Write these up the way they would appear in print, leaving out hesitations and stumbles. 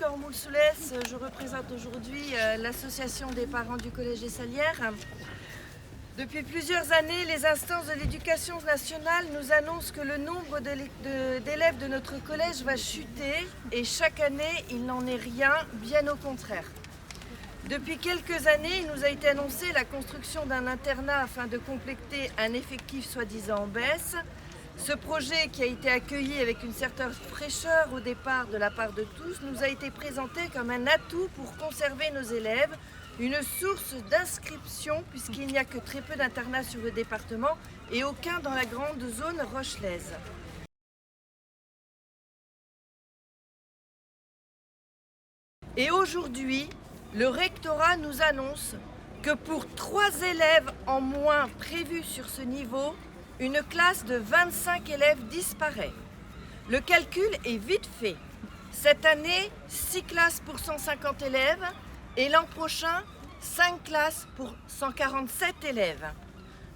Cormoule-Soulès, je représente aujourd'hui l'association des parents du Collège des Salières. Depuis plusieurs années, les instances de l'éducation nationale nous annoncent que le nombre d'élèves de notre collège va chuter et chaque année, il n'en est rien, bien au contraire. Depuis quelques années, il nous a été annoncé la construction d'un internat afin de compléter un effectif soi-disant en baisse. Ce projet, qui a été accueilli avec une certaine fraîcheur au départ de la part de tous, nous a été présenté comme un atout pour conserver nos élèves, une source d'inscription puisqu'il n'y a que très peu d'internats sur le département et aucun dans la grande zone rochelaise. Et aujourd'hui, le rectorat nous annonce que pour 3 élèves en moins prévus sur ce niveau, une classe de 25 élèves disparaît. Le calcul est vite fait. Cette année, 6 classes pour 150 élèves et l'an prochain, 5 classes pour 147 élèves.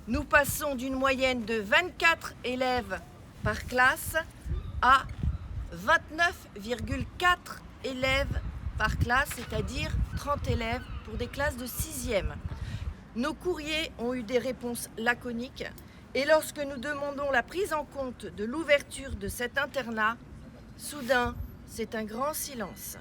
Nous passons d'une moyenne de 24 élèves par classe à 29,4 élèves par classe, c'est-à-dire 30 élèves pour des classes de 6e. Nos courriers ont eu des réponses laconiques. Et lorsque nous demandons la prise en compte de l'ouverture de cet internat, soudain, c'est un grand silence.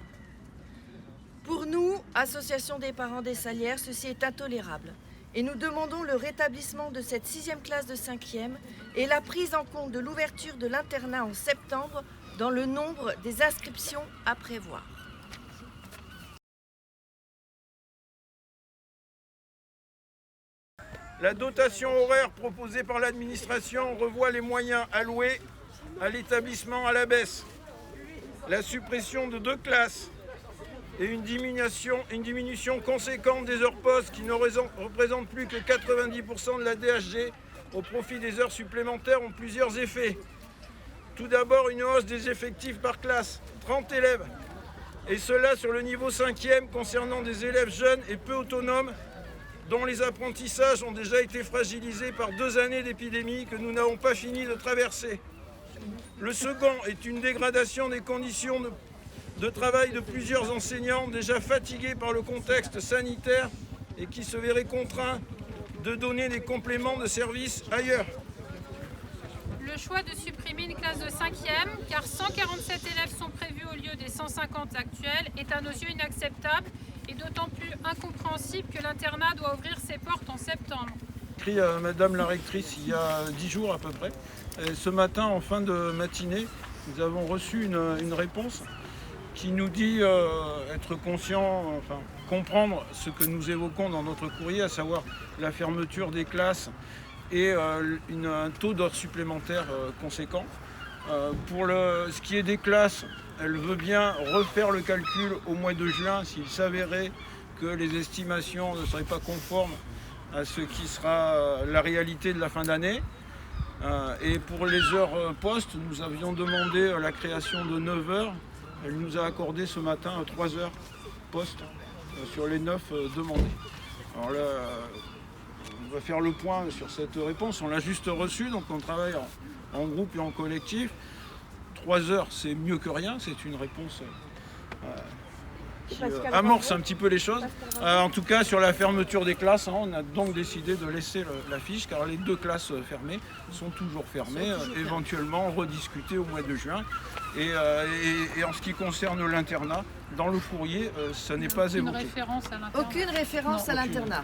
Pour nous, Association des parents des Salières, ceci est intolérable. Et nous demandons le rétablissement de cette 6e classe de 5e et la prise en compte de l'ouverture de l'internat en septembre dans le nombre des inscriptions à prévoir. La dotation horaire proposée par l'administration revoit les moyens alloués à l'établissement à la baisse. La suppression de 2 classes et une diminution conséquente des heures postes qui ne représentent plus que 90% de la DHG au profit des heures supplémentaires ont plusieurs effets. Tout d'abord, une hausse des effectifs par classe, 30 élèves, et cela sur le niveau 5e concernant des élèves jeunes et peu autonomes dont les apprentissages ont déjà été fragilisés par 2 années d'épidémie que nous n'avons pas fini de traverser. Le second est une dégradation des conditions de travail de plusieurs enseignants déjà fatigués par le contexte sanitaire et qui se verraient contraints de donner des compléments de services ailleurs. Le choix de supprimer une classe de 5e, car 147 élèves sont prévus au lieu des 150 actuels, est à nos yeux inacceptable et d'autant plus incompréhensible que l'internat doit ouvrir ses portes en septembre. J'ai écrit à Madame la rectrice il y a 10 jours à peu près. Et ce matin, en fin de matinée, nous avons reçu une réponse qui nous dit être conscient, enfin comprendre ce que nous évoquons dans notre courrier, à savoir la fermeture des classes et un taux d'heures supplémentaires conséquent. Pour ce qui est des classes, elle veut bien refaire le calcul au mois de juin s'il s'avérait que les estimations ne seraient pas conformes à ce qui sera la réalité de la fin d'année. Et pour les heures postes, nous avions demandé la création de 9 heures. Elle nous a accordé ce matin 3 heures postes sur les 9 demandées. Alors là, on va faire le point sur cette réponse. On l'a juste reçue, donc on travaille en groupe et en collectif. 3 heures, c'est mieux que rien, c'est une réponse qui amorce un petit peu les choses. En tout cas, sur la fermeture des classes, on a donc décidé de laisser la fiche, car les 2 classes fermées sont toujours fermées, éventuellement rediscutées au mois de juin. Et en ce qui concerne l'internat, dans le courrier, ça n'est pas évoqué. Aucune référence à l'internat.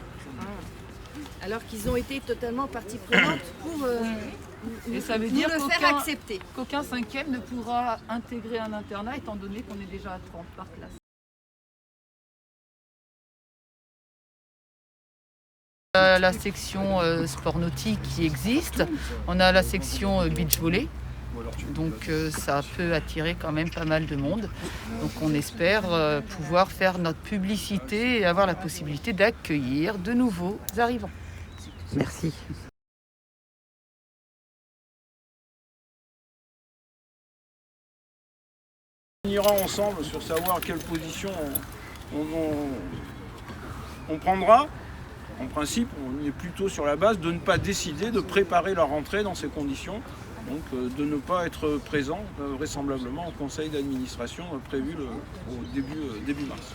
Alors qu'ils ont été totalement partie prenante pour et ça veut dire le faire accepter. Qu'aucun 5e ne pourra intégrer un internat étant donné qu'on est déjà à 30 par classe. La section sport nautique qui existe, on a la section beach volley, donc ça peut attirer quand même pas mal de monde. Donc on espère pouvoir faire notre publicité et avoir la possibilité d'accueillir de nouveaux arrivants. Merci. On ira ensemble sur savoir quelle position on prendra. En principe, on est plutôt sur la base de ne pas décider de préparer la rentrée dans ces conditions donc de ne pas être présent vraisemblablement au conseil d'administration prévu au début mars.